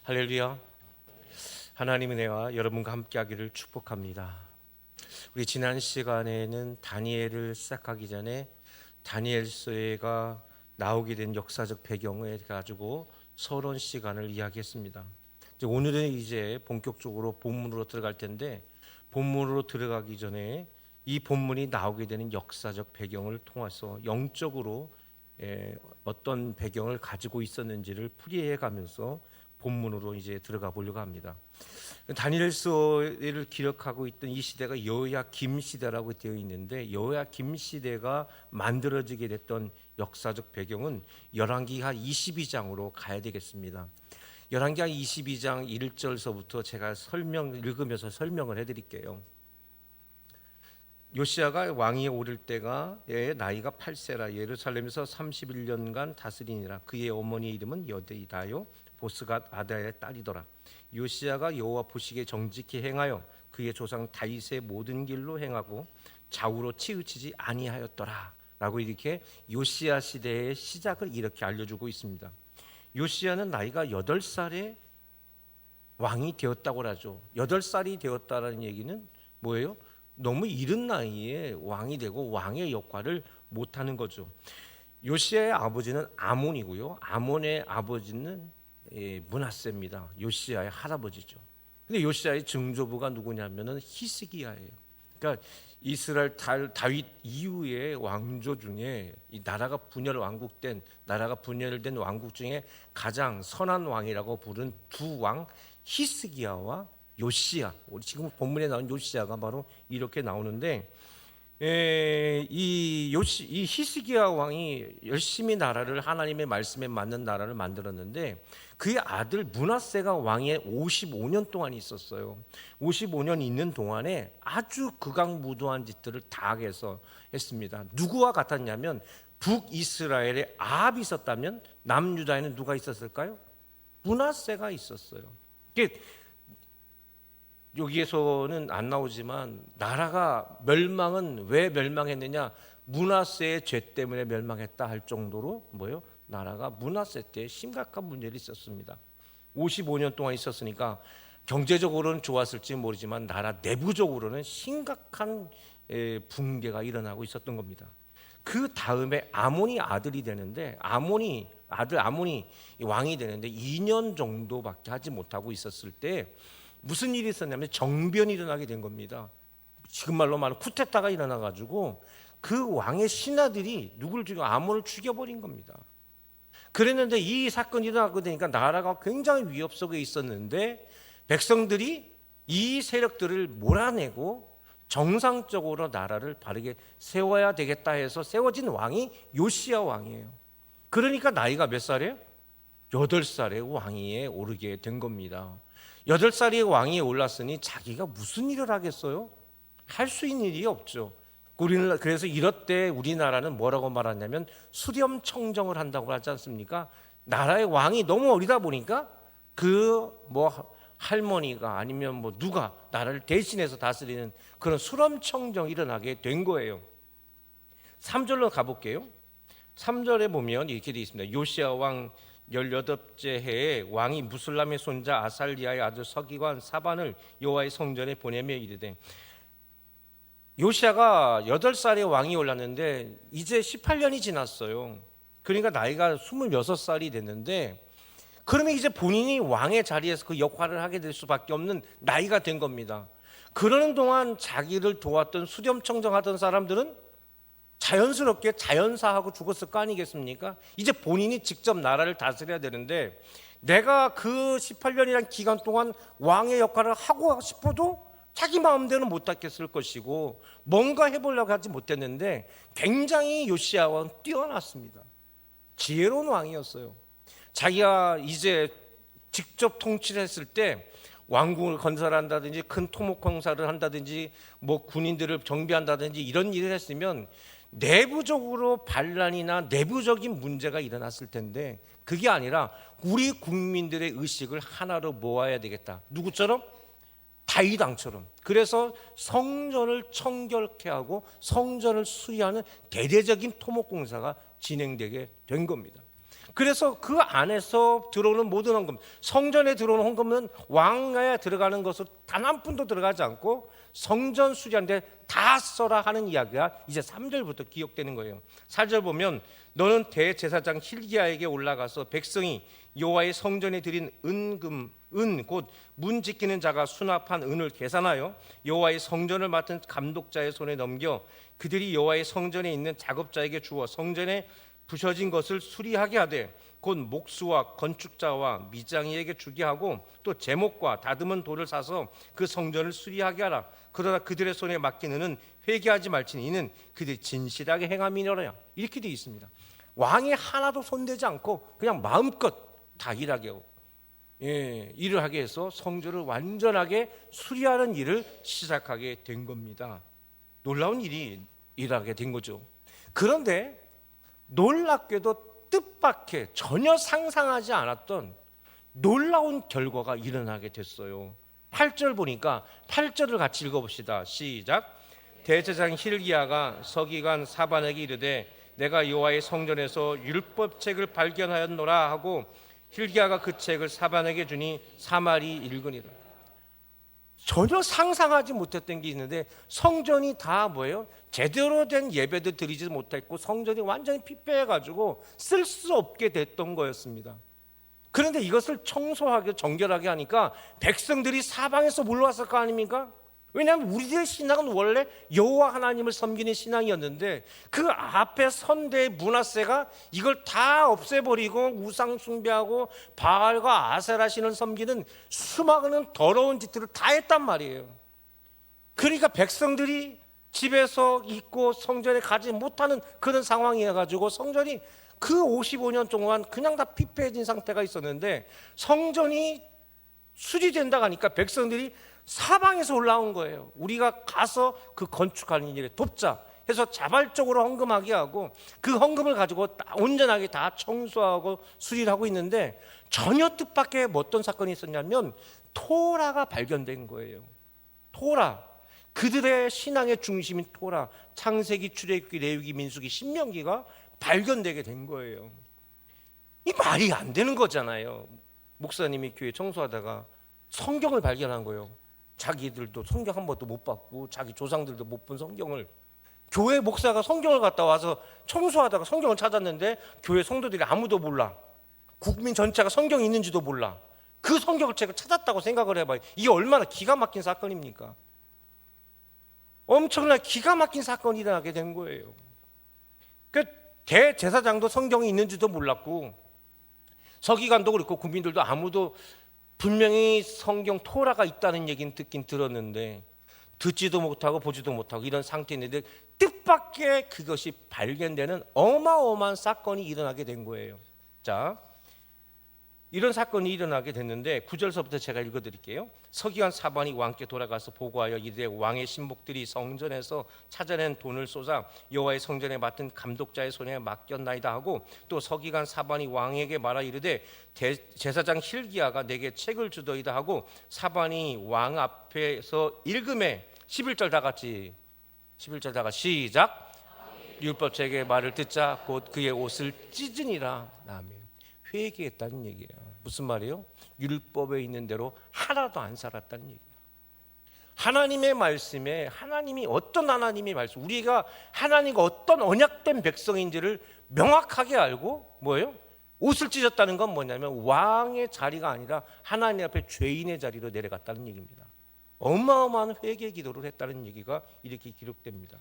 할렐루야. 하나님의 은혜와 여러분과 함께하기를 축복합니다. 우리 지난 시간에는 다니엘을 시작하기 전에 다니엘서가 나오게 된 역사적 배경에 가지고 서론 시간을 이야기했습니다. 오늘은 이제 본격적으로 본문으로 들어갈 텐데, 본문으로 들어가기 전에 이 본문이 나오게 되는 역사적 배경을 통해서 영적으로 어떤 배경을 가지고 있었는지를 풀이해 가면서 본문으로 이제 들어가 보려고 합니다. 다니엘서를 기록하고 있던 이 시대가 여호야김 시대라고 되어 있는데, 여호야김 시대가 만들어지게 됐던 역사적 배경은 열왕기하 22장으로 가야 되겠습니다. 열왕기하 22장 1절서부터 제가 읽으면서 설명을 해드릴게요. 요시야가 왕위에 오를 때가 나이가 8세라. 예루살렘에서 31년간 다스리니라. 그의 어머니 이름은 여데이다요 보스갓 아다의 딸이더라. 요시야가 여호와 보시기에 정직히 행하여 그의 조상 다윗의 모든 길로 행하고 좌우로 치우치지 아니하였더라 라고 이렇게 요시야 시대의 시작을 이렇게 알려주고 있습니다. 요시야는 나이가 8살에 왕이 되었다고 하죠. 8살이 되었다는 얘기는 뭐예요? 너무 이른 나이에 왕이 되고 왕의 역할을 못하는 거죠. 요시야의 아버지는 아몬이고요, 아몬의 아버지는 므낫세입니다. 요시야의 할아버지죠. 근데 요시야의 증조부가 누구냐면은 히스기야예요. 그러니까 이스라엘 다윗 이후의 왕조 중에 이 나라가 분열된 왕국 중에 가장 선한 왕이라고 부른 두 왕, 히스기야와 요시야. 우리 지금 본문에 나온 요시야가 바로 이렇게 나오는데, 이 히스기야 왕이 열심히 나라를, 하나님의 말씀에 맞는 나라를 만들었는데, 그의 아들 므낫세가 왕에 55년 동안 있었어요. 55년 있는 동안에 아주 극악무도한 짓들을 다 해서 했습니다. 누구와 같았냐면, 북이스라엘에 아합이 있었다면 남유다에는 누가 있었을까요? 므낫세가 있었어요. 여기에서는 안 나오지만 나라가 멸망은 왜 멸망했느냐, 므낫세의 죄 때문에 멸망했다 할 정도로 뭐예요? 나라가 므낫세 때 심각한 문제가 있었습니다. 55년 동안 있었으니까 경제적으로는 좋았을지 모르지만 나라 내부적으로는 심각한 붕괴가 일어나고 있었던 겁니다. 그 다음에 아몬이 아들이 되는데, 아몬이 왕이 되는데 2년 정도밖에 하지 못하고 있었을 때 무슨 일이 있었냐면 정변이 일어나게 된 겁니다. 지금 말로 말하면 쿠데타가 일어나가지고 그 왕의 신하들이 누구를 죽여? 아몬을 죽여버린 겁니다. 그랬는데 이 사건이 일어나고 되니까 나라가 굉장히 위협 속에 있었는데, 백성들이 이 세력들을 몰아내고 정상적으로 나라를 바르게 세워야 되겠다 해서 세워진 왕이 요시야 왕이에요. 그러니까 나이가 몇 살이에요? 8살에 왕위에 오르게 된 겁니다. 8살이 왕위에 올랐으니 자기가 무슨 일을 하겠어요? 할 수 있는 일이 없죠. 우리는 그래서 이럴 때 우리나라는 뭐라고 말하냐면 수렴청정을 한다고 하지 않습니까? 나라의 왕이 너무 어리다 보니까 할머니가 아니면 누가 나라를 대신해서 다스리는 그런 수렴청정이 일어나게 된 거예요. 3절로 가볼게요. 3절에 보면 이렇게 되어 있습니다. 요시야 왕 18째 해에 왕이 무술람의 손자 아살리아의 아들 서기관 사반을 여호와의 성전에 보내며 이르되, 요시야가 8살에 왕이 올랐는데 이제 18년이 지났어요. 그러니까 나이가 26살이 됐는데, 그러면 이제 본인이 왕의 자리에서 그 역할을 하게 될 수밖에 없는 나이가 된 겁니다. 그러는 동안 자기를 도왔던 수렴청정하던 사람들은 자연스럽게 자연사하고 죽었을 거 아니겠습니까? 이제 본인이 직접 나라를 다스려야 되는데, 내가 그 18년이라는 기간 동안 왕의 역할을 하고 싶어도 자기 마음대로는 못했을 것이고 뭔가 해보려고 하지 못했는데, 굉장히 요시야 왕은 뛰어났습니다. 지혜로운 왕이었어요. 자기가 이제 직접 통치를 했을 때 왕궁을 건설한다든지 큰 토목 공사를 한다든지 군인들을 정비한다든지 이런 일을 했으면 내부적으로 반란이나 내부적인 문제가 일어났을 텐데, 그게 아니라 우리 국민들의 의식을 하나로 모아야 되겠다. 누구처럼? 다윗 왕처럼. 그래서 성전을 청결케 하고 성전을 수리하는 대대적인 토목공사가 진행되게 된 겁니다. 그래서 그 안에서 들어오는 모든 헌금, 성전에 들어오는 헌금은 왕에 들어가는 것으로 단 한 푼도 들어가지 않고 성전 수리하는데 다 써라 하는 이야기가 이제 3절부터 기억되는 거예요. 4절 보면 너는 대제사장 hil기야에게 올라가서 백성이 여호와의 성전에 드린 은 곧 문 지키는 자가 수납한 은을 계산하여 여호와의 성전을 맡은 감독자의 손에 넘겨 그들이 여호와의 성전에 있는 작업자에게 주어 성전에 부셔진 것을 수리하게 하되 곧 목수와 건축자와 미장이에게 주게 하고 또 제목과 다듬은 돌을 사서 그 성전을 수리하게 하라. 그러나 그들의 손에 맡긴 은은 회개하지 말지니 이는 그들이 진실하게 행함이니라. 이렇게 되어 있습니다. 왕이 하나도 손대지 않고 그냥 마음껏 다 일하게 하고 일을 하게 해서 성전을 완전하게 수리하는 일을 시작하게 된 겁니다. 놀라운 일이 일하게 된 거죠. 그런데 놀랍게도 뜻밖의 전혀 상상하지 않았던 놀라운 결과가 일어나게 됐어요. 8절 보니까 8절을 같이 읽어봅시다. 시작. 대제사장 hil기야가 서기관 사반에게 이르되 내가 여호와의 성전에서 율법책을 발견하였노라 하고 hil기야가 그 책을 사반에게 주니 사말이 읽으니라. 전혀 상상하지 못했던 게 있는데 성전이 다 뭐예요? 제대로 된 예배도 드리지 못했고 성전이 완전히 피폐해가지고 쓸 수 없게 됐던 거였습니다. 그런데 이것을 청소하게 정결하게 하니까 백성들이 사방에서 몰려왔을 거 아닙니까? 왜냐하면 우리들의 신앙은 원래 여호와 하나님을 섬기는 신앙이었는데 그 앞에 선대의 므낫세가 이걸 다 없애버리고 우상 숭배하고 바알과 아세라 신을 섬기는 수많은 더러운 짓들을 다 했단 말이에요. 그러니까 백성들이 집에서 있고 성전에 가지 못하는 그런 상황이어가지고 성전이 그 55년 동안 그냥 다 피폐해진 상태가 있었는데 성전이 수리된다고 하니까 백성들이 사방에서 올라온 거예요. 우리가 가서 그 건축하는 일에 돕자 해서 자발적으로 헌금하게 하고 그 헌금을 가지고 온전하게 다 청소하고 수리를 하고 있는데 전혀 뜻밖의 어떤 사건이 있었냐면 토라가 발견된 거예요. 토라, 그들의 신앙의 중심인 토라, 창세기, 출애굽기, 레위기, 민수기, 신명기가 발견되게 된 거예요. 이 말이 안 되는 거잖아요. 목사님이 교회 청소하다가 성경을 발견한 거예요. 자기들도 성경 한 번도 못 봤고 자기 조상들도 못 본 성경을, 교회 목사가 성경을 갖다 와서 청소하다가 성경을 찾았는데 교회 성도들이 아무도 몰라. 국민 전체가 성경이 있는지도 몰라. 그 성경책을 찾았다고 생각을 해봐요. 이게 얼마나 기가 막힌 사건입니까? 엄청난 기가 막힌 사건이 일어나게 된 거예요. 그 대제사장도 성경이 있는지도 몰랐고 서기관도 그렇고 국민들도 아무도 분명히 성경 토라가 있다는 얘기는 듣긴 들었는데 듣지도 못하고 보지도 못하고 이런 상태인데 뜻밖의 그것이 발견되는 어마어마한 사건이 일어나게 된 거예요. 자, 이런 사건이 일어나게 됐는데 9절서부터 제가 읽어드릴게요. 서기관 사반이 왕께 돌아가서 보고하여 이르되 왕의 신복들이 성전에서 찾아낸 돈을 쏟아 여호와의 성전에 맡은 감독자의 손에 맡겼나이다 하고 또 서기관 사반이 왕에게 말하 이르되 제사장 hil기야가 내게 책을 주더이다 하고 사반이 왕 앞에서 읽음에 11절 다 같이 11절 다 같이 시작. 율법책의 말을 듣자 곧 그의 옷을 찢으니라. 아멘. 회개했다는 얘기예요. 무슨 말이에요? 율법에 있는 대로 하나도 안 살았다는 얘기예요. 하나님의 말씀에 하나님이 어떤 하나님의 말씀, 우리가 하나님과 어떤 언약된 백성인지를 명확하게 알고 뭐예요? 옷을 찢었다는 건 뭐냐면 왕의 자리가 아니라 하나님 앞에 죄인의 자리로 내려갔다는 얘기입니다. 어마어마한 회개 기도를 했다는 얘기가 이렇게 기록됩니다.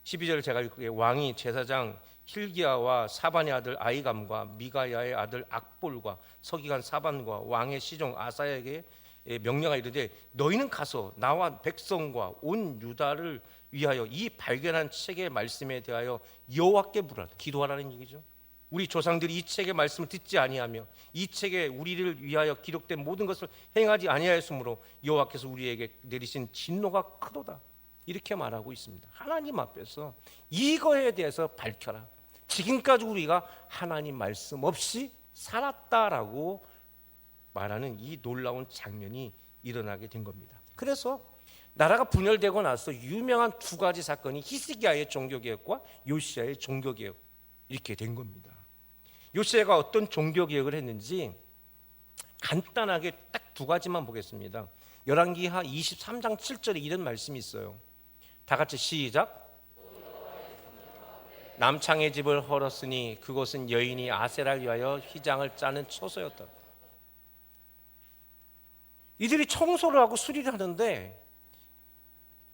12절 제가 읽을게요. 왕이 제사장 hil기야와 사반의 아들 아히감과 미가야의 아들 악볼과 서기관 사반과 왕의 시종 아사야에게 명령하 이르되 너희는 가서 나와 백성과 온 유다를 위하여 이 발견한 책의 말씀에 대하여 여호와께 물으라. 기도하라는 얘기죠. 우리 조상들이 이 책의 말씀을 듣지 아니하며 이 책에 우리를 위하여 기록된 모든 것을 행하지 아니하였으므로 여호와께서 우리에게 내리신 진노가 크도다. 이렇게 말하고 있습니다. 하나님 앞에서 이거에 대해서 밝혀라. 지금까지 우리가 하나님 말씀 없이 살았다라고 말하는 이 놀라운 장면이 일어나게 된 겁니다. 그래서 나라가 분열되고 나서 유명한 두 가지 사건이 히스기야의 종교개혁과 요시야의 종교개혁 이렇게 된 겁니다. 요시아가 어떤 종교 개혁을 했는지 간단하게 딱 두 가지만 보겠습니다. 열왕기하 23장 7절에 이런 말씀이 있어요. 다 같이 시작. 남창의 집을 헐었으니 그곳은 여인이 아세라를 위하여 휘장을 짜는 처소였다. 이들이 청소를 하고 수리를 하는데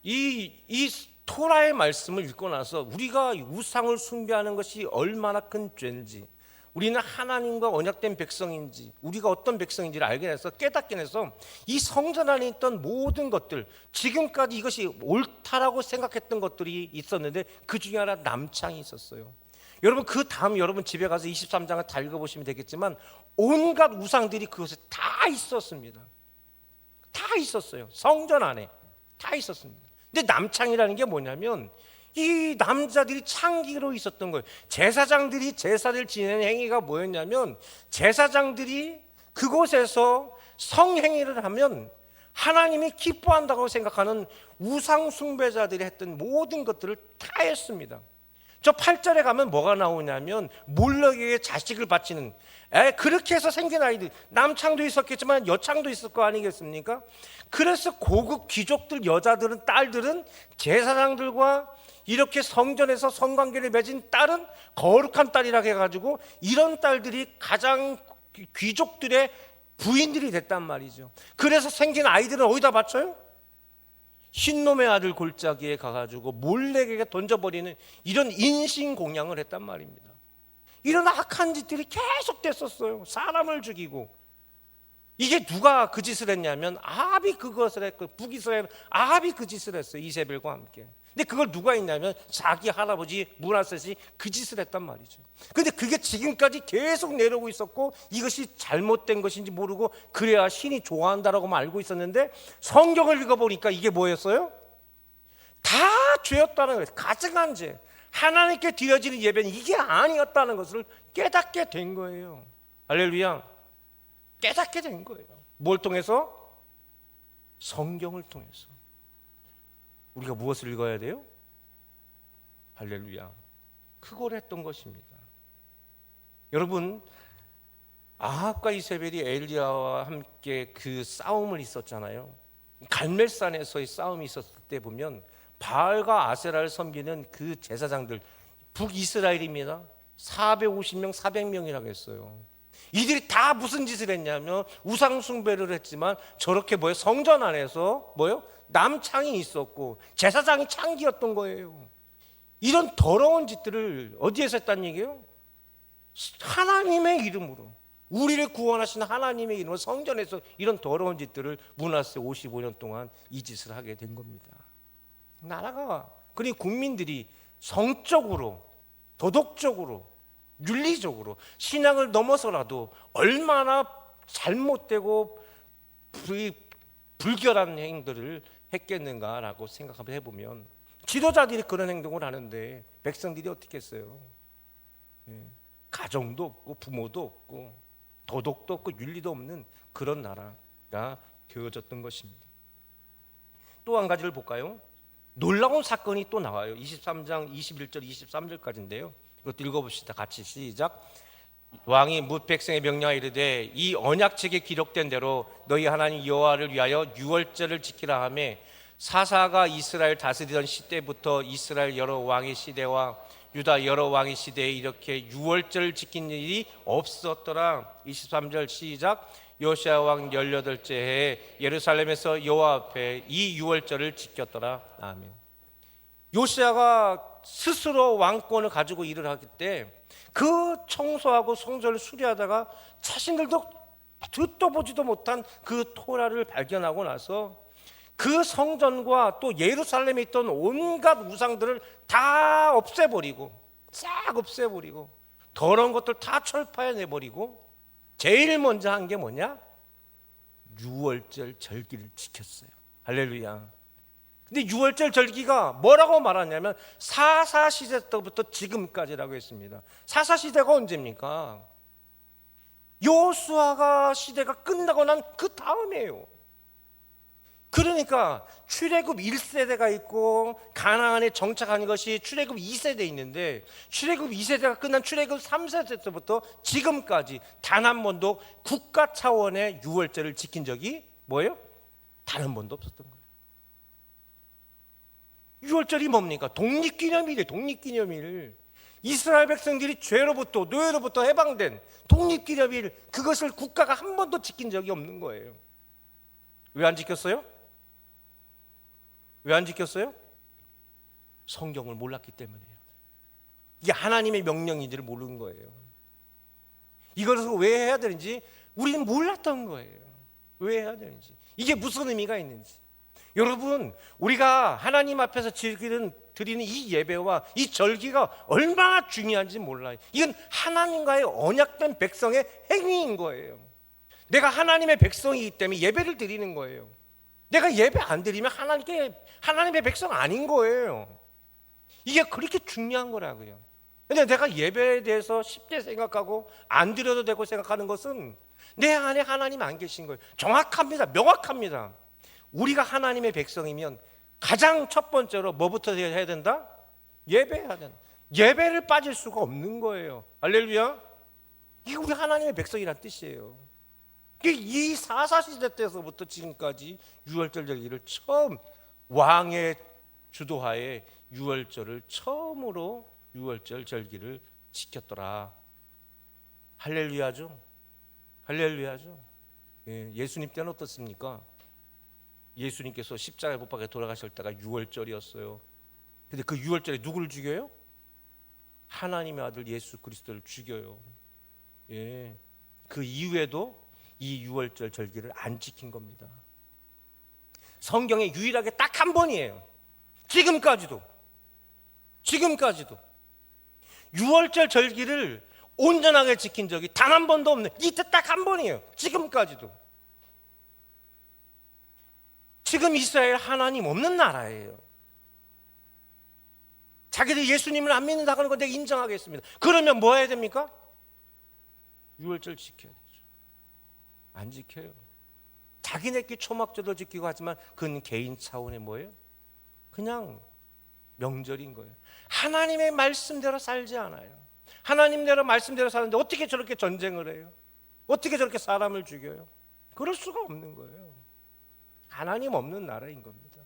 이 토라의 말씀을 읽고 나서 우리가 우상을 숭배하는 것이 얼마나 큰 죄인지, 우리는 하나님과 언약된 백성인지, 우리가 어떤 백성인지를 알게 돼서 깨닫게 돼서 이 성전 안에 있던 모든 것들, 지금까지 이것이 옳다라고 생각했던 것들이 있었는데 그 중에 하나 남창이 있었어요. 여러분 그 다음 여러분 집에 가서 23장을 다 읽어보시면 되겠지만 온갖 우상들이 그것에 다 있었습니다. 다 있었어요. 성전 안에 다 있었습니다. 근데 남창이라는 게 뭐냐면 이 남자들이 창기로 있었던 거예요. 제사장들이 제사를 지내는 행위가 뭐였냐면 제사장들이 그곳에서 성행위를 하면 하나님이 기뻐한다고 생각하는 우상 숭배자들이 했던 모든 것들을 다 했습니다. 저 8절에 가면 뭐가 나오냐면 몰락에게 자식을 바치는, 그렇게 해서 생긴 아이들, 남창도 있었겠지만 여창도 있을 거 아니겠습니까? 그래서 고급 귀족들 여자들은, 딸들은 제사장들과 이렇게 성전에서 성관계를 맺은 딸은 거룩한 딸이라고 해가지고 이런 딸들이 가장 귀족들의 부인들이 됐단 말이죠. 그래서 생긴 아이들은 어디다 바쳐요? 흰놈의 아들 골짜기에 가가지고 몰래에게 던져버리는 이런 인신공양을 했단 말입니다. 이런 악한 짓들이 계속 됐었어요. 사람을 죽이고. 이게 누가 그 짓을 했냐면 아합이 그것을 했고, 북이스라엘 아합이 그 짓을 했어요. 이세벨과 함께. 근데 그걸 누가 했냐면 자기 할아버지 므낫셋이 그 짓을 했단 말이죠. 근데 그게 지금까지 계속 내려오고 있었고 이것이 잘못된 것인지 모르고 그래야 신이 좋아한다라고만 알고 있었는데 성경을 읽어보니까 이게 뭐였어요? 다 죄였다는 거예요. 가증한 죄. 하나님께 드려지는 예배는 이게 아니었다는 것을 깨닫게 된 거예요. 할렐루야. 깨닫게 된 거예요. 뭘 통해서? 성경을 통해서. 우리가 무엇을 읽어야 돼요? 할렐루야. 그걸 했던 것입니다. 여러분, 아합과 이세벨이 엘리야와 함께 그 싸움을 있었잖아요. 갈멜산에서의 싸움이 있었을 때 보면 바알과 아세라를 섬기는 그 제사장들, 북이스라엘입니다. 450명, 400명이라고 했어요. 이들이 다 무슨 짓을 했냐면 우상 숭배를 했지만 저렇게 성전 안에서 남창이 있었고 제사장이 창기였던 거예요. 이런 더러운 짓들을 어디에서 했다는 얘기예요? 하나님의 이름으로, 우리를 구원하신 하나님의 이름으로 성전에서 이런 더러운 짓들을 므낫세 55년 동안 이 짓을 하게 된 겁니다. 나라가, 그리고 국민들이 성적으로, 도덕적으로, 윤리적으로 신앙을 넘어서라도 얼마나 잘못되고 불결한 행동들을 했겠는가라고 생각을 해보면 지도자들이 그런 행동을 하는데 백성들이 어떻게 했어요? 가정도 없고 부모도 없고 도덕도 없고 윤리도 없는 그런 나라가 되어졌던 것입니다. 또 한 가지를 볼까요? 놀라운 사건이 또 나와요. 23장 21절 23절까지인데요. 이것도 읽어봅시다. 같이 시작. 왕이 뭇 백성의 명령하여 이르되 이 언약책에 기록된 대로 너희 하나님 여호와를 위하여 유월절을 지키라 하며 사사가 이스라엘 다스리던 시대부터 이스라엘 여러 왕의 시대와 유다 여러 왕의 시대에 이렇게 유월절을 지킨 일이 없었더라. 23절 시작. 요시야 왕 18째 해에 예루살렘에서 여호와 앞에 이 유월절을 지켰더라. 아멘. 요시야가 스스로 왕권을 가지고 일을 하기 때 그 청소하고 성전을 수리하다가 자신들도 듣도 보지도 못한 그 토라를 발견하고 나서 그 성전과 또 예루살렘에 있던 온갖 우상들을 다 없애버리고 싹 없애버리고 더러운 것들 다 철파해내버리고 제일 먼저 한 게 뭐냐? 유월절 절기를 지켰어요. 할렐루야. 근데 유월절 절기가 뭐라고 말하냐면 사사시대 때부터 지금까지라고 했습니다. 사사시대가 언제입니까? 여호수아가 시대가 끝나고 난 그 다음이에요. 그러니까 출애굽 1세대가 있고 가나안에 정착하는 것이 출애굽 2세대 있는데, 출애굽 2세대가 끝난 출애굽 3세대 때부터 지금까지 단 한 번도 국가 차원의 유월절을 지킨 적이 뭐예요? 단 한 번도 없었던 거예요. 유월절이 뭡니까? 독립기념일이에요. 독립기념일. 이스라엘 백성들이 죄로부터, 노예로부터 해방된 독립기념일, 그것을 국가가 한 번도 지킨 적이 없는 거예요. 왜 안 지켰어요? 왜 안 지켰어요? 성경을 몰랐기 때문이에요. 이게 하나님의 명령인지를 모르는 거예요. 이것을 왜 해야 되는지 우리는 몰랐던 거예요. 왜 해야 되는지, 이게 무슨 의미가 있는지. 여러분, 우리가 하나님 앞에서 드리는 이 예배와 이 절기가 얼마나 중요한지 몰라요. 이건 하나님과의 언약된 백성의 행위인 거예요. 내가 하나님의 백성이기 때문에 예배를 드리는 거예요. 내가 예배 안 드리면 하나님의 백성 아닌 거예요. 이게 그렇게 중요한 거라고요. 근데 내가 예배에 대해서 쉽게 생각하고 안 드려도 되고 생각하는 것은 내 안에 하나님 안 계신 거예요. 정확합니다. 명확합니다. 우리가 하나님의 백성이면 가장 첫 번째로 뭐부터 해야 된다? 예배해야 된다. 예배를 빠질 수가 없는 거예요. 할렐루야. 이게 우리 하나님의 백성이란 뜻이에요. 이 사사시대 때서부터 지금까지 유월절 절기를 처음, 왕의 주도하에 유월절을 처음으로 유월절 절기를 지켰더라. 할렐루야죠. 할렐루야죠. 예수님 때는 어떻습니까? 예수님께서 십자가에 못 박혀 돌아가실 때가 유월절이었어요. 근데 그 유월절에 누구를 죽여요? 하나님의 아들 예수 그리스도를 죽여요. 예. 그 이후에도 이 유월절 절기를 안 지킨 겁니다. 성경에 유일하게 딱 한 번이에요. 지금까지도 유월절 절기를 온전하게 지킨 적이 단 한 번도 없네. 이때 딱 한 번이에요. 지금까지도. 지금 이스라엘 하나님 없는 나라예요. 자기들이 예수님을 안 믿는다고 하는 건 내가 인정하겠습니다. 그러면 뭐 해야 됩니까? 유월절 지켜야 되죠. 안 지켜요. 자기네끼리 초막절도 지키고 하지만 그건 개인 차원의 뭐예요? 그냥 명절인 거예요. 하나님의 말씀대로 살지 않아요. 하나님대로 말씀대로 사는데 어떻게 저렇게 전쟁을 해요? 어떻게 저렇게 사람을 죽여요? 그럴 수가 없는 거예요. 하나님 없는 나라인 겁니다.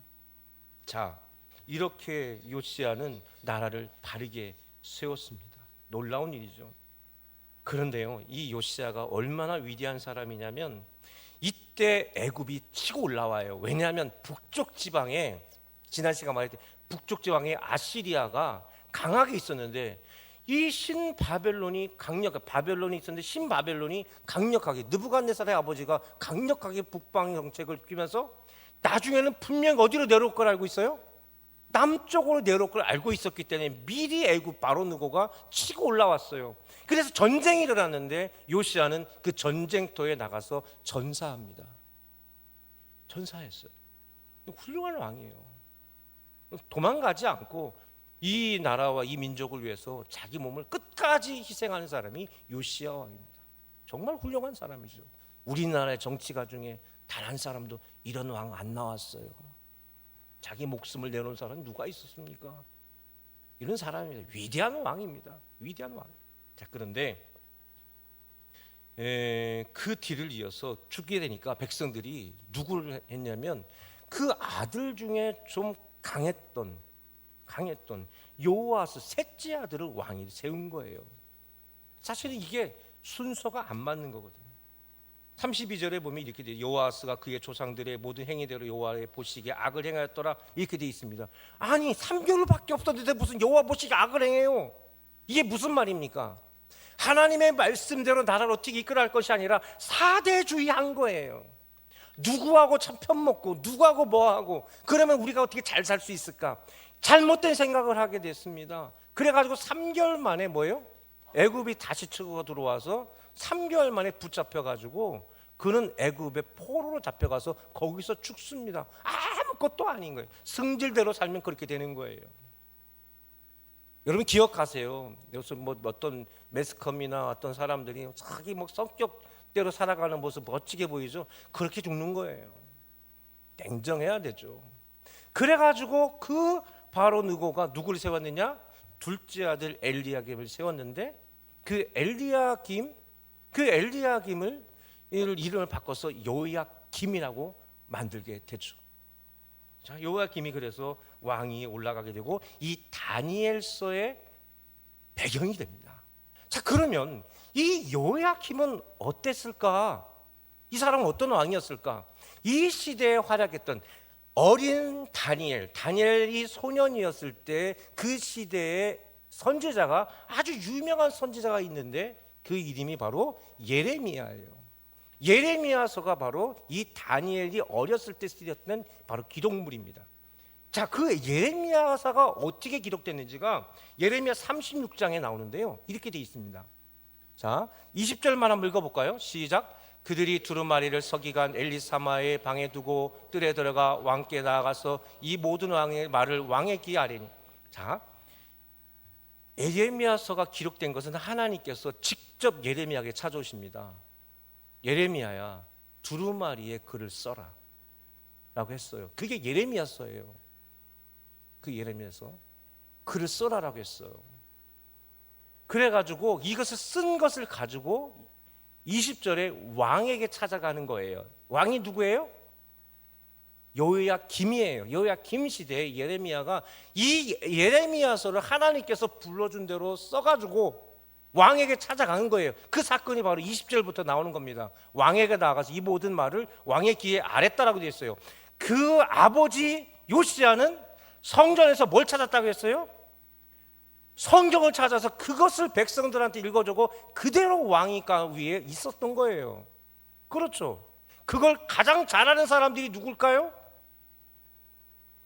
자, 이렇게 요시야는 나라를 바르게 세웠습니다. 놀라운 일이죠. 그런데요, 이 요시야가 얼마나 위대한 사람이냐면 이때 애굽이 치고 올라와요. 왜냐하면 북쪽 지방에, 지난 시간 말했듯이 북쪽 지방에 아시리아가 강하게 있었는데, 이 신바벨론이 바벨론이 있었는데 신바벨론이 강력하게, 느부갓네살의 아버지가 강력하게 북방 정책을 피면서 나중에는 분명히 어디로 내려올 걸 알고 있어요? 남쪽으로 내려올 걸 알고 있었기 때문에 미리 애굽 바로 느고가 치고 올라왔어요. 그래서 전쟁이 일어났는데 요시야는 그 전쟁터에 나가서 전사합니다. 전사했어요. 훌륭한 왕이에요. 도망가지 않고 이 나라와 이 민족을 위해서 자기 몸을 끝까지 희생하는 사람이 요시야 왕입니다. 정말 훌륭한 사람이죠. 우리나라의 정치가 중에 단 한 사람도 이런 왕 안 나왔어요. 자기 목숨을 내놓은 사람은 누가 있었습니까? 이런 사람입니다. 위대한 왕입니다. 위대한 왕. 자, 그런데 그 뒤를 이어서 죽게 되니까 백성들이 누구를 했냐면 그 아들 중에 좀 강했던 요아스 셋째 아들을 왕이 세운 거예요. 사실은 이게 순서가 안 맞는 거거든요. 32절에 보면 이렇게 돼요. 요아스가 그의 조상들의 모든 행위대로 여호와의 보시기에 악을 행하였더라, 이렇게 되어 있습니다. 아니 3개월밖에 없었는데 무슨 여호와 보시기에 악을 행해요? 이게 무슨 말입니까? 하나님의 말씀대로 나라를 어떻게 이끌어갈 것이 아니라 사대주의한 거예요. 누구하고 참 편먹고 누구하고 뭐하고 그러면 우리가 어떻게 잘 살 수 있을까? 잘못된 생각을 하게 됐습니다. 그래가지고 3개월 만에 뭐예요? 애굽이 다시 치고 들어와서 3개월 만에 붙잡혀가지고 그는 애굽의 포로로 잡혀가서 거기서 죽습니다. 아무것도 아닌 거예요. 승질대로 살면 그렇게 되는 거예요. 여러분 기억하세요. 여기서 뭐 어떤 매스컴이나 어떤 사람들이 자기 뭐 성격대로 살아가는 모습 멋지게 보이죠. 그렇게 죽는 거예요. 냉정해야 되죠. 그래가지고 그 바로 느고가 누구를 세웠느냐? 둘째 아들 엘리야김을 세웠는데 그 엘리야김을 이름을 바꿔서 요야김이라고 만들게 되죠. 자, 요야김이 그래서 왕이 올라가게 되고 이 다니엘서의 배경이 됩니다. 자, 그러면 이 요야김은 어땠을까? 이 사람은 어떤 왕이었을까? 이 시대에 활약했던 어린 다니엘이 소년이었을 때 그 시대의 선지자가 아주 유명한 선지자가 있는데 그 이름이 바로 예레미야예요. 예레미야서가 바로 이 다니엘이 어렸을 때 쓰였던 바로 기록물입니다. 자, 그 예레미야서가 어떻게 기록됐는지가 예레미야 36장에 나오는데요. 이렇게 돼 있습니다. 자, 20절만 한번 읽어볼까요? 시작. 그들이 두루마리를 서기관 엘리사마의 방에 두고 뜰에 들어가 왕께 나아가서 이 모든 왕의 말을 왕의 귀에 아뢰니. 자, 예레미야서가 기록된 것은 하나님께서 직접 예레미야에게 찾아오십니다. 예레미야야, 두루마리에 글을 써라 라고 했어요. 그게 예레미야서예요. 그 예레미야서 글을 써라라고 했어요. 그래가지고 이것을 쓴 것을 가지고 20절에 왕에게 찾아가는 거예요. 왕이 누구예요? 여호야김이에요. 여호야김 시대에 예레미야가 이 예레미야서를 하나님께서 불러준 대로 써가지고 왕에게 찾아가는 거예요. 그 사건이 바로 20절부터 나오는 겁니다. 왕에게 나가서 이 모든 말을 왕의 귀에 아랬다라고 되어 있어요. 그 아버지 요시야는 성전에서 뭘 찾았다고 했어요? 성경을 찾아서 그것을 백성들한테 읽어주고 그대로 왕위가 위에 있었던 거예요. 그렇죠. 그걸 가장 잘하는 사람들이 누굴까요?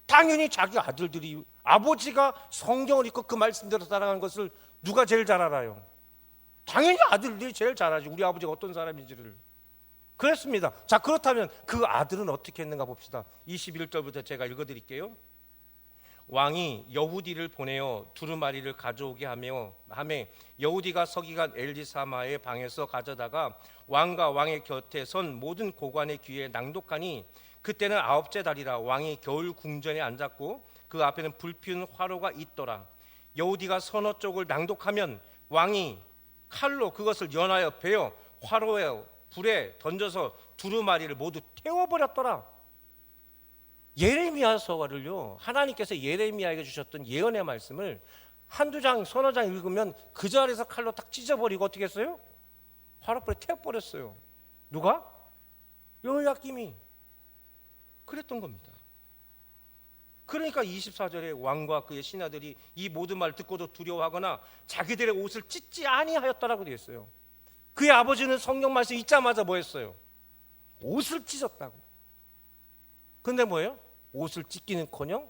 당연히 자기 아들들이, 아버지가 성경을 읽고 그 말씀대로 따라가는 것을 누가 제일 잘 알아요? 당연히 아들들이 제일 잘 알지. 우리 아버지가 어떤 사람인지를. 그랬습니다. 자, 그렇다면 그 아들은 어떻게 했는가 봅시다. 21절부터 제가 읽어드릴게요. 왕이 여후디를 보내어 두루마리를 가져오게 하며 여후디가 서기관 엘리사마의 방에서 가져다가 왕과 왕의 곁에 선 모든 고관의 귀에 낭독하니 그때는 9째 달이라. 왕이 겨울 궁전에 앉았고 그 앞에는 불피운 화로가 있더라. 여후디가 서너 쪽을 낭독하면 왕이 칼로 그것을 연하여 베어 화로에 불에 던져서 두루마리를 모두 태워버렸더라. 예레미야서를요, 하나님께서 예레미야에게 주셨던 예언의 말씀을 한두 장, 서너 장 읽으면 그 자리에서 칼로 딱 찢어버리고 어떻게 했어요? 화로불에 태워버렸어요. 누가? 여호야김이. 그랬던 겁니다. 그러니까 24절에 왕과 그의 신하들이 이 모든 말을 듣고도 두려워하거나 자기들의 옷을 찢지 아니하였다라고 되어 있어요. 그의 아버지는 성경 말씀 읽자마자 뭐 했어요? 옷을 찢었다고. 근데 뭐예요? 옷을 찢기는커녕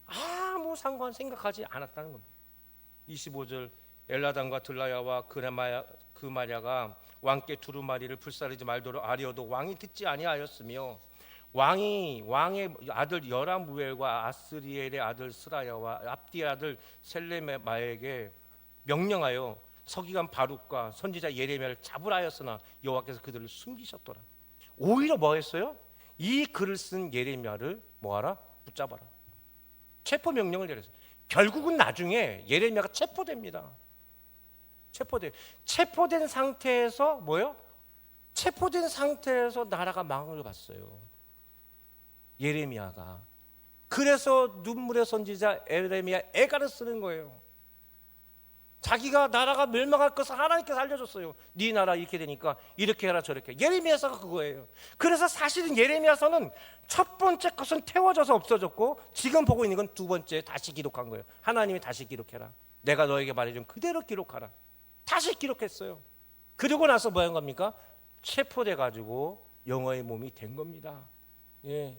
아무 상관 생각하지 않았다는 겁니다. 25절 엘라단과 들라야와 그마랴가 왕께 두루마리를 불사르지 말도록 아뢰어도 왕이 듣지 아니하였으며 왕의 아들 여라무엘과 아스리엘의 아들 스라야와 압디의 아들 셀레마에게 명령하여 서기관 바룩과 선지자 예레미야를 잡으라 하였으나 여호와께서 그들을 숨기셨더라. 오히려 뭐 했어요? 이 글을 쓴 예레미야를 뭐하라? 붙잡아라. 체포 명령을 내렸어요. 결국은 나중에 예레미야가 체포됩니다. 체포된 상태에서 뭐요? 체포된 상태에서 나라가 망을 봤어요. 예레미야가. 그래서 눈물의 선지자 예레미야 애가를 쓰는 거예요. 자기가 나라가 멸망할 것을 하나님께서 알려줬어요. 네 나라 이렇게 되니까 이렇게 해라 저렇게. 예레미야서가 그거예요. 그래서 사실은 예레미야서는 첫 번째 것은 태워져서 없어졌고 지금 보고 있는 건 두 번째 다시 기록한 거예요. 하나님이 다시 기록해라. 내가 너에게 말해준 그대로 기록하라. 다시 기록했어요. 그러고 나서 뭐 한 겁니까? 체포돼 가지고 영어의 몸이 된 겁니다. 예.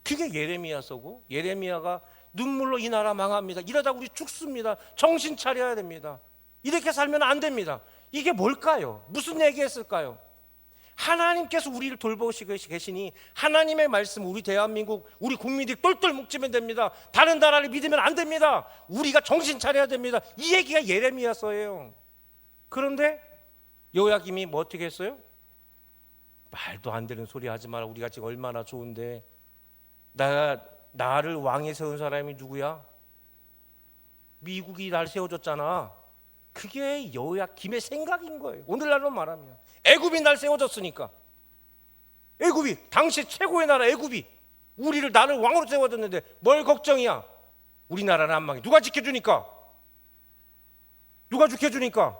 그게 예레미야서고 예레미야가 눈물로 이 나라 망합니다. 이러다 우리 죽습니다. 정신 차려야 됩니다. 이렇게 살면 안 됩니다. 이게 뭘까요? 무슨 얘기했을까요? 하나님께서 우리를 돌보시고 계시니 하나님의 말씀 우리 대한민국 우리 국민들이 똘똘 뭉치면 됩니다. 다른 나라를 믿으면 안 됩니다. 우리가 정신 차려야 됩니다. 이 얘기가 예레미야서예요. 그런데 여호야김이 뭐 어떻게 했어요? 말도 안 되는 소리 하지 마라. 우리가 지금 얼마나 좋은데. 나를 왕에 세운 사람이 누구야? 미국이 날 세워줬잖아. 그게 여호야김의 생각인 거예요. 오늘날로 말하면 애굽이 날 세워줬으니까. 애굽이 당시 최고의 나라 애굽이 나를 왕으로 세워줬는데 뭘 걱정이야? 우리나라는 안 망해. 누가 지켜주니까? 누가 지켜주니까?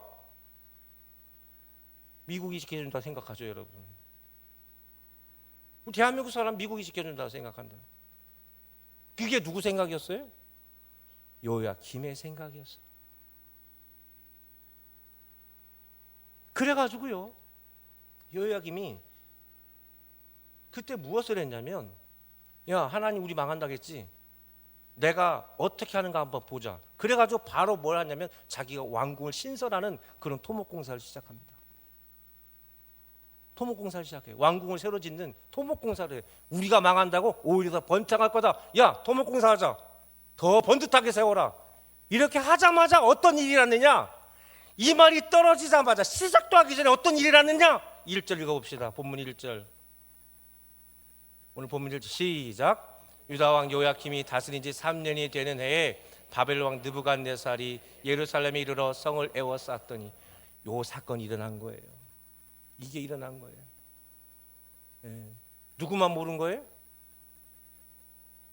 미국이 지켜준다 생각하죠, 여러분. 우리 대한민국 사람 미국이 지켜준다고 생각한다. 그게 누구 생각이었어요? 여호야김의 생각이었어요. 그래가지고요, 여호야김이 그때 무엇을 했냐면, 야, 하나님 우리 망한다겠지? 내가 어떻게 하는가 한번 보자. 그래가지고 바로 뭘 하냐면 자기가 왕궁을 신설하는 그런 토목공사를 시작합니다. 토목공사를 시작해요. 왕궁을 새로 짓는 토목공사를 해요. 우리가 망한다고 오히려 더 번창할 거다. 야, 토목공사 하자. 더 번듯하게 세워라. 이렇게 하자마자 어떤 일이 났느냐? 이 말이 떨어지자마자 시작도 하기 전에 어떤 일이 났느냐? 1절 읽어봅시다. 본문 1절. 오늘 본문 1절 시작. 유다왕 요야킴이 다스린 지 3년이 되는 해에 바벨론 왕 느부갓네살이 예루살렘에 이르러 성을 에워쌌더니 요 사건이 일어난 거예요. 이게 일어난 거예요. 누구만 모른 거예요?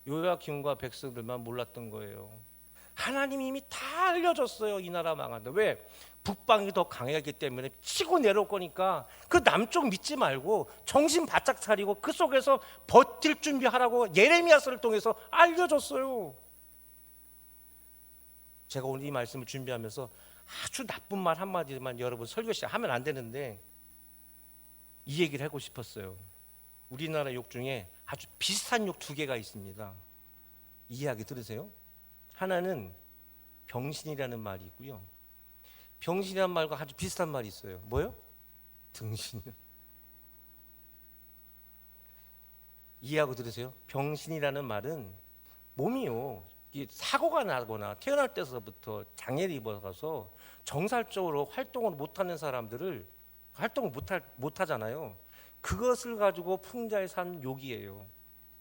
요야킴과 백성들만 몰랐던 거예요. 하나님이 이미 다 알려줬어요. 이 나라 망한다. 왜? 북방이 더 강하기 때문에 치고 내려올 거니까 그 남쪽 믿지 말고 정신 바짝 차리고 그 속에서 버틸 준비하라고 예레미야서를 통해서 알려줬어요. 제가 오늘 이 말씀을 준비하면서 아주 나쁜 말 한마디만 여러분 설교 시작 하면 안 되는데 이 얘기를 하고 싶었어요. 우리나라 욕 중에 아주 비슷한 욕 2개가 있습니다. 이 이야기 들으세요. 하나는 병신이라는 말이 있고요. 병신이라는 말과 아주 비슷한 말이 있어요. 뭐요? 등신. 이해하고 들으세요. 병신이라는 말은 몸이요, 사고가 나거나 태어날 때서부터 장애를 입어서 정상적으로 활동을 못하는 사람들을 활동을 못하잖아요. 그것을 가지고 풍자에 산 욕이에요.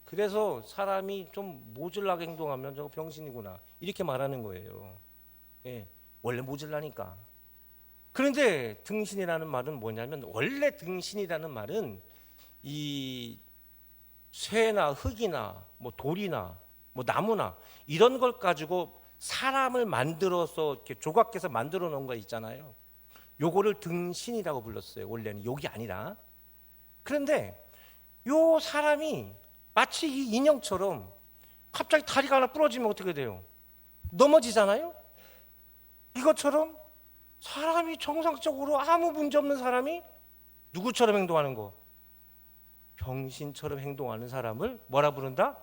그래서 사람이 좀 모질라게 행동하면 저거 병신이구나 이렇게 말하는 거예요. 예, 원래 모질라니까. 그런데 등신이라는 말은 뭐냐면, 원래 등신이라는 말은 이 쇠나 흙이나 뭐 돌이나 뭐 나무나 이런 걸 가지고 사람을 만들어서 이렇게 조각해서 만들어 놓은 거 있잖아요. 요거를 등신이라고 불렀어요. 원래는 욕이 아니라. 그런데 요 사람이 마치 이 인형처럼 갑자기 다리가 하나 부러지면 어떻게 돼요? 넘어지잖아요. 이것처럼 사람이 정상적으로 아무 문제 없는 사람이 누구처럼 행동하는 거? 병신처럼 행동하는 사람을 뭐라 부른다?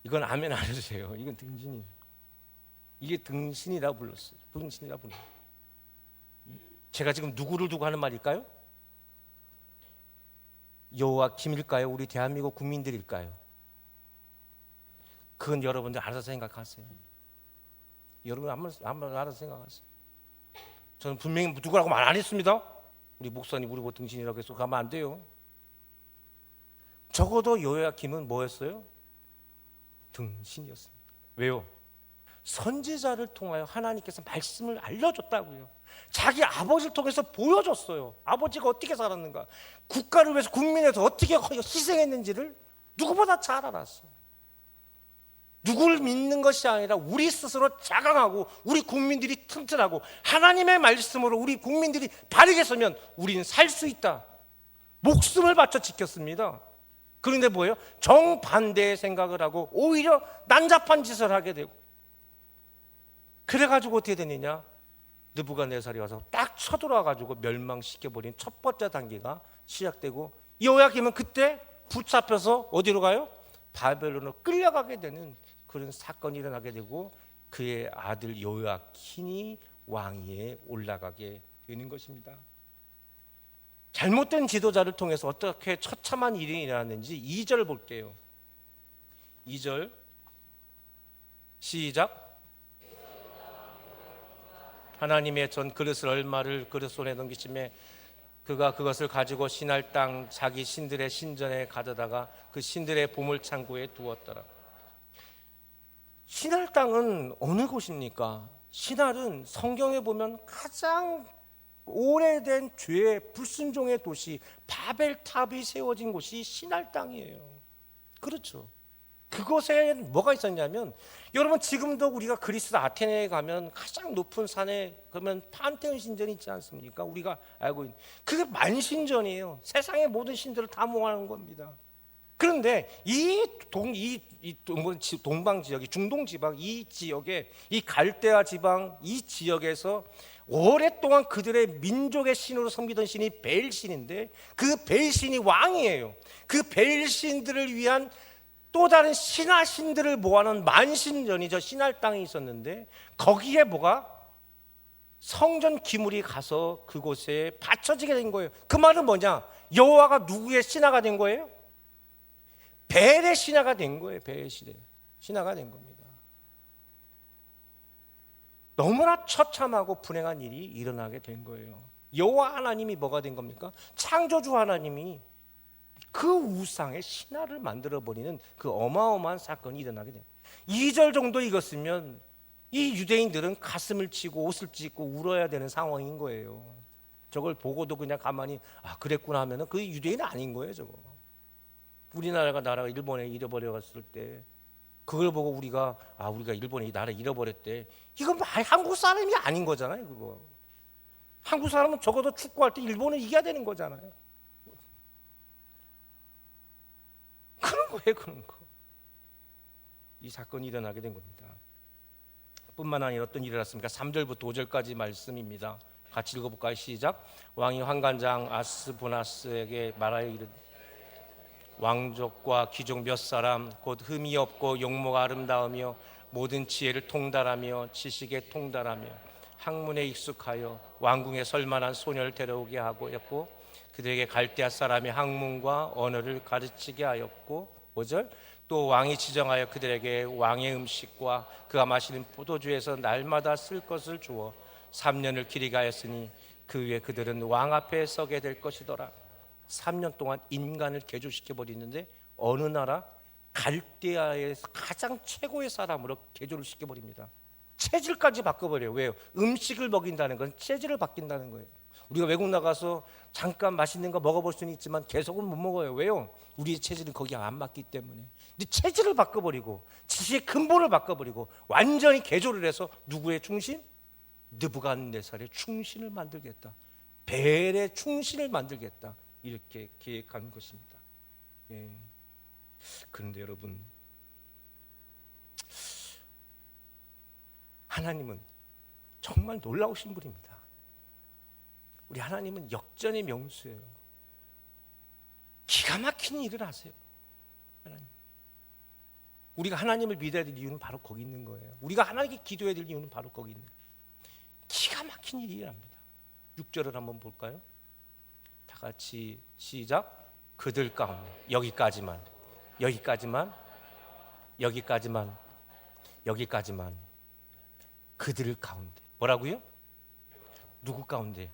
이건 아멘 안 해주세요. 이건 등신이. 이게 등신이라 불렀어요. 등신이라 불렀어요. 제가 지금 누구를 두고 하는 말일까요? 여호야김일까요? 우리 대한민국 국민들일까요? 그건 여러분들 알아서 생각하세요. 여러분 한번 알아서 생각하세요. 저는 분명히 누구라고 말 안 했습니다. 우리 목사님 우리 뭐 등신이라고 해서 가면 안 돼요. 적어도 여호야김은 뭐였어요? 등신이었습니다. 왜요? 선지자를 통하여 하나님께서 말씀을 알려줬다고요. 자기 아버지를 통해서 보여줬어요. 아버지가 어떻게 살았는가, 국가를 위해서 국민을 위해서 어떻게 희생했는지를 누구보다 잘 알았어요. 누구를 믿는 것이 아니라 우리 스스로 자강하고 우리 국민들이 튼튼하고 하나님의 말씀으로 우리 국민들이 바르게 서면 우리는 살 수 있다. 목숨을 바쳐 지켰습니다. 그런데 뭐예요? 정반대의 생각을 하고 오히려 난잡한 짓을 하게 되고, 그래가지고 어떻게 되느냐? 느부갓네살이 와서 딱 쳐들어와가지고 멸망시켜버린 첫 번째 단계가 시작되고, 여호야김은 그때 붙잡혀서 어디로 가요? 바벨론으로 끌려가게 되는 그런 사건이 일어나게 되고, 그의 아들 여호야킨이 왕위에 올라가게 되는 것입니다. 잘못된 지도자를 통해서 어떻게 처참한 일이 일어났는지 2절 볼게요. 2절 시작. 하나님의 전 그릇을 얼마를 그릇 손에 넘기심에 그가 그것을 가지고 신할 땅 자기 신들의 신전에 가져다가 그 신들의 보물 창고에 두었더라. 신할 땅은 어느 곳입니까? 신할은 성경에 보면 가장 오래된 죄의 불순종의 도시 바벨탑이 세워진 곳이 신할 땅이에요. 그렇죠. 그곳에 뭐가 있었냐면, 여러분 지금도 우리가 그리스 아테네에 가면 가장 높은 산에 가면 판테온 신전이 있지 않습니까? 우리가 알고 있는 그게 만신전이에요. 세상의 모든 신들을 다 모아놓은 겁니다. 그런데 동방 지역이 중동 지방 이 지역에 이 갈대아 지방 이 지역에서 오랫동안 그들의 민족의 신으로 섬기던 신이 벨신인데, 그 벨신이 왕이에요. 그 벨신들을 위한 또 다른 신하신들을 모아놓은 만신전이죠. 신할 땅이 있었는데, 거기에 뭐가 성전 기물이 가서 그곳에 바쳐지게 된 거예요. 그 말은 뭐냐? 여호와가 누구의 신하가 된 거예요? 벨의 신하가 된 거예요. 벨의 신하가 된 겁니다. 너무나 처참하고 불행한 일이 일어나게 된 거예요. 여호와 하나님이 뭐가 된 겁니까? 창조주 하나님이 그 우상의 신하를 만들어버리는 그 어마어마한 사건이 일어나게 됩니다. 2절 정도 읽었으면 이 유대인들은 가슴을 치고 옷을 찢고 울어야 되는 상황인 거예요. 저걸 보고도 그냥 가만히 그랬구나 하면은 그 유대인은 아닌 거예요. 저거 우리나라가 일본에 잃어버려갔을 때 그걸 보고 우리가 일본이 나라 잃어버렸대, 이건 한국 사람이 아닌 거잖아요. 그거 한국 사람은 적어도 축구할 때 일본을 이겨야 되는 거잖아요. 그런 거예요. 그런 거. 이 사건이 일어나게 된 겁니다. 뿐만 아니라 어떤 일이 일어났습니까? 3절부터 5절까지 말씀입니다. 같이 읽어볼까요? 시작. 왕이 환관장 아스보나스에게 말하여 이르되, 왕족과 귀족 몇 사람 곧 흠이 없고 용모가 아름다우며 모든 지혜를 통달하며 지식에 통달하며 학문에 익숙하여 왕궁에 설만한 소녀를 데려오게 하고 했고, 그들에게 갈대아 사람의 학문과 언어를 가르치게 하였고, 5절. 또 왕이 지정하여 그들에게 왕의 음식과 그가 마시는 포도주에서 날마다 쓸 것을 주어 3년을 길이게 하였으니 그 후에 그들은 왕 앞에 서게 될 것이더라. 3년 동안 인간을 개조시켜버리는데 어느 나라? 갈대아의 가장 최고의 사람으로 개조를 시켜버립니다. 체질까지 바꿔버려요. 왜요? 음식을 먹인다는 건 체질을 바뀐다는 거예요. 우리가 외국 나가서 잠깐 맛있는 거 먹어볼 수는 있지만 계속은 못 먹어요. 왜요? 우리의 체질은 거기에 안 맞기 때문에. 근데 체질을 바꿔버리고 지식의 근본을 바꿔버리고 완전히 개조를 해서 누구의 충신? 느부갓네살의 충신을 만들겠다. 벨의 충신을 만들겠다. 이렇게 계획한 것입니다. 예. 그런데 여러분, 하나님은 정말 놀라우신 분입니다. 우리 하나님은 역전의 명수예요. 기가 막힌 일을 하세요. 하나님. 우리가 하나님을 믿어야 될 이유는 바로 거기 있는 거예요. 우리가 하나님께 기도해야 될 이유는 바로 거기 있는 거예요. 기가 막힌 일이 일합니다. 6절을 한번 볼까요? 다 같이 시작. 그들 가운데 여기까지만 그들 가운데 뭐라고요? 누구 가운데?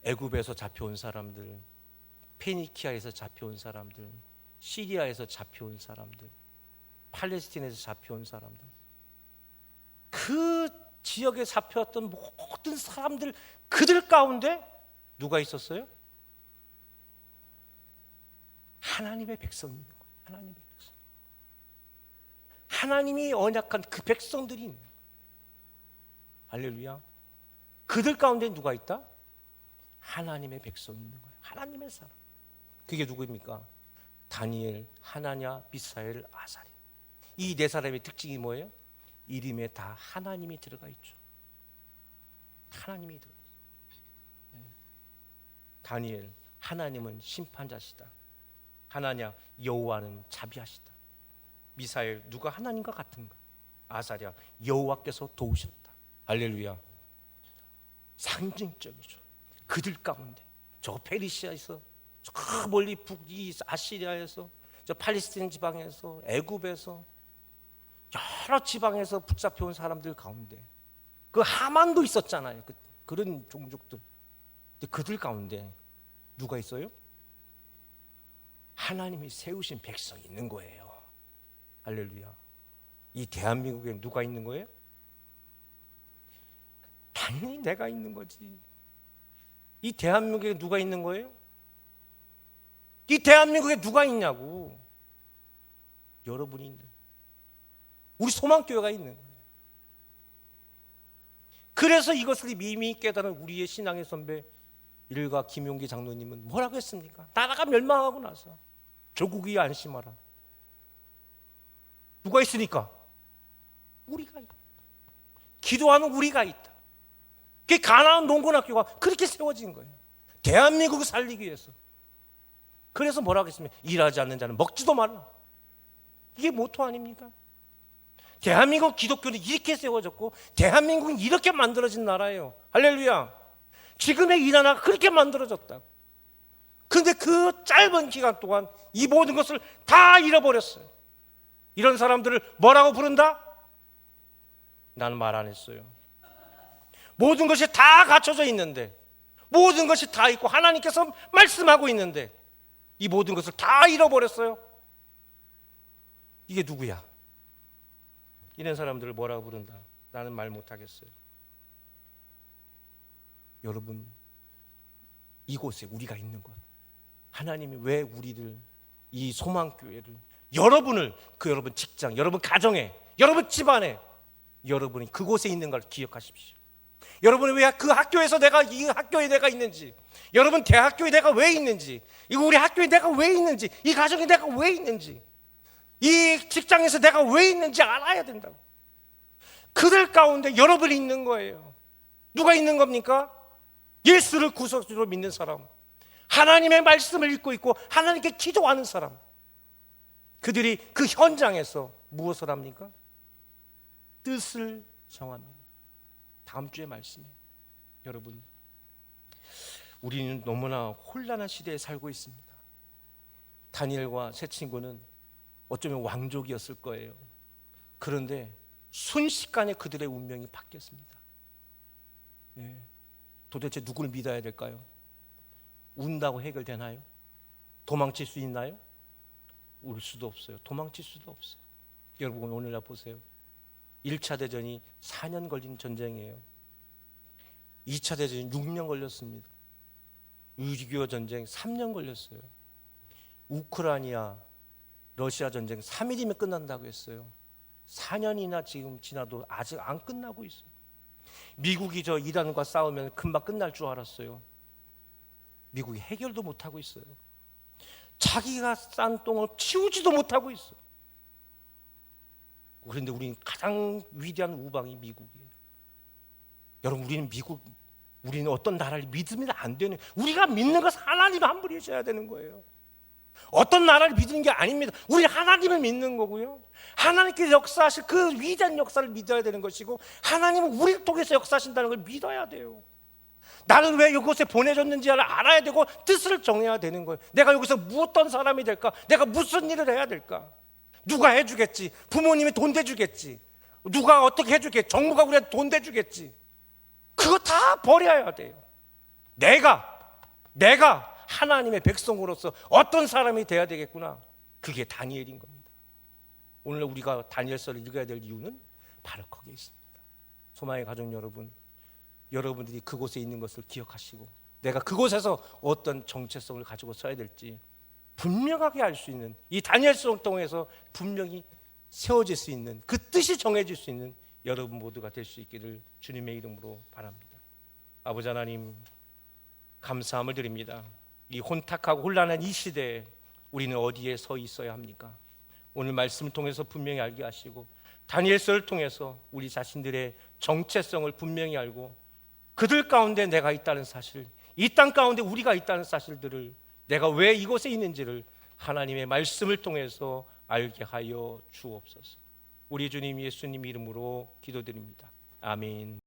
애굽에서 잡혀온 사람들, 페니키아에서 잡혀온 사람들, 시리아에서 잡혀온 사람들, 팔레스틴에서 잡혀온 사람들, 그 지역에 잡혀왔던 모든 사람들, 그들 가운데 누가 있었어요? 하나님의 백성이 있는 거예요. 하나님의 백성. 하나님이 언약한 그 백성들이 있는 거예요. 할렐루야. 그들 가운데 누가 있다? 하나님의 백성이 있는 거예요. 하나님의 사람. 그게 누구입니까? 다니엘, 하나냐, 미사엘, 아사랴. 이 네 사람의 특징이 뭐예요? 이름에 다 하나님이 들어가 있죠. 하나님이 들어가 있어요. 다니엘, 하나님은 심판자시다. 하나냐, 여호와는 자비하시다. 미사엘, 누가 하나님과 같은가? 아사랴, 여호와께서 도우셨다. 할렐루야. 상징적이죠. 그들 가운데 저 페르시아에서 저 멀리 북이 아시리아에서 저 팔레스틴 지방에서 애굽에서 여러 지방에서 붙잡혀온 사람들 가운데 그 하만도 있었잖아요. 그런 종족들. 근데 그들 가운데 누가 있어요? 하나님이 세우신 백성이 있는 거예요. 할렐루야. 이 대한민국에 누가 있는 거예요? 당연히 내가 있는 거지. 이 대한민국에 누가 있는 거예요? 이 대한민국에 누가 있냐고. 여러분이 있는 거예요. 우리 소망교회가 있는 거예요. 그래서 이것을 이미 깨달은 우리의 신앙의 선배 일가 김용기 장로님은 뭐라고 했습니까? 나라가 멸망하고 나서 조국이 안심하라. 누가 있으니까? 우리가 있다. 기도하는 우리가 있다. 그 가나안 농군학교가 그렇게 세워진 거예요. 대한민국을 살리기 위해서. 그래서 뭐라고 했습니까? 일하지 않는 자는 먹지도 말라. 이게 모토 아닙니까? 대한민국 기독교는 이렇게 세워졌고 대한민국은 이렇게 만들어진 나라예요. 할렐루야. 지금의 이 나라가 그렇게 만들어졌다. 그런데 그 짧은 기간 동안 이 모든 것을 다 잃어버렸어요. 이런 사람들을 뭐라고 부른다? 나는 말 안 했어요. 모든 것이 다 갖춰져 있는데, 모든 것이 다 있고 하나님께서 말씀하고 있는데 이 모든 것을 다 잃어버렸어요. 이게 누구야? 이런 사람들을 뭐라고 부른다? 나는 말 못하겠어요. 여러분, 이곳에 우리가 있는 것, 하나님이 왜 우리를, 이 소망교회를, 여러분을, 여러분 직장, 여러분 가정에, 여러분 집안에, 여러분이 그곳에 있는 걸 기억하십시오. 여러분이 왜 그 학교에서 이 학교에 내가 있는지, 여러분 대학교에 내가 왜 있는지, 이거 우리 학교에 내가 왜 있는지, 이 가정에 내가 왜 있는지, 이 직장에서 내가 왜 있는지 알아야 된다고. 그들 가운데 여러분이 있는 거예요. 누가 있는 겁니까? 예수를 구속주로 믿는 사람, 하나님의 말씀을 읽고 있고 하나님께 기도하는 사람. 그들이 그 현장에서 무엇을 합니까? 뜻을 정합니다. 다음 주에 말씀이에요. 여러분, 우리는 너무나 혼란한 시대에 살고 있습니다. 다니엘과 세 친구는 어쩌면 왕족이었을 거예요. 그런데 순식간에 그들의 운명이 바뀌었습니다. 예. 도대체 누구를 믿어야 될까요? 운다고 해결되나요? 도망칠 수 있나요? 울 수도 없어요. 도망칠 수도 없어요. 여러분, 오늘날 보세요. 1차 대전이 4년 걸린 전쟁이에요. 2차 대전이 6년 걸렸습니다. 6.25 전쟁 3년 걸렸어요. 우크라이나 러시아 전쟁 3일이면 끝난다고 했어요. 4년이나 지금 지나도 아직 안 끝나고 있어요. 미국이 저 이란과 싸우면 금방 끝날 줄 알았어요. 미국이 해결도 못하고 있어요. 자기가 싼 똥을 치우지도 못하고 있어요. 그런데 우리는 가장 위대한 우방이 미국이에요. 여러분, 우리는 어떤 나라를 믿으면 안 되는, 우리가 믿는 것은 하나님을 한 분이셔야 되는 거예요. 어떤 나라를 믿는 게 아닙니다. 우리는 하나님을 믿는 거고요. 하나님께서 역사하실 그 위대한 역사를 믿어야 되는 것이고, 하나님은 우리를 통해서 역사하신다는 걸 믿어야 돼요. 나는 왜 이곳에 보내졌는지를 알아야 되고 뜻을 정해야 되는 거예요. 내가 여기서 어떤 사람이 될까? 내가 무슨 일을 해야 될까? 누가 해주겠지? 부모님이 돈 대주겠지? 누가 어떻게 해주겠지? 정부가 우리한테 돈 대주겠지? 그거 다 버려야 돼요. 내가 하나님의 백성으로서 어떤 사람이 돼야 되겠구나. 그게 다니엘인 겁니다. 오늘 우리가 다니엘서를 읽어야 될 이유는 바로 거기에 있습니다. 소망의 가족 여러분, 여러분들이 그곳에 있는 것을 기억하시고 내가 그곳에서 어떤 정체성을 가지고 서야 될지 분명하게 알 수 있는, 이 다니엘서를 통해서 분명히 세워질 수 있는, 그 뜻이 정해질 수 있는 여러분 모두가 될 수 있기를 주님의 이름으로 바랍니다. 아버지 하나님, 감사함을 드립니다. 이 혼탁하고 혼란한 이 시대에 우리는 어디에 서 있어야 합니까? 오늘 말씀을 통해서 분명히 알게 하시고 다니엘서를 통해서 우리 자신들의 정체성을 분명히 알고 그들 가운데 내가 있다는 사실, 이 땅 가운데 우리가 있다는 사실들을, 내가 왜 이곳에 있는지를 하나님의 말씀을 통해서 알게 하여 주옵소서. 우리 주님 예수님 이름으로 기도드립니다. 아멘.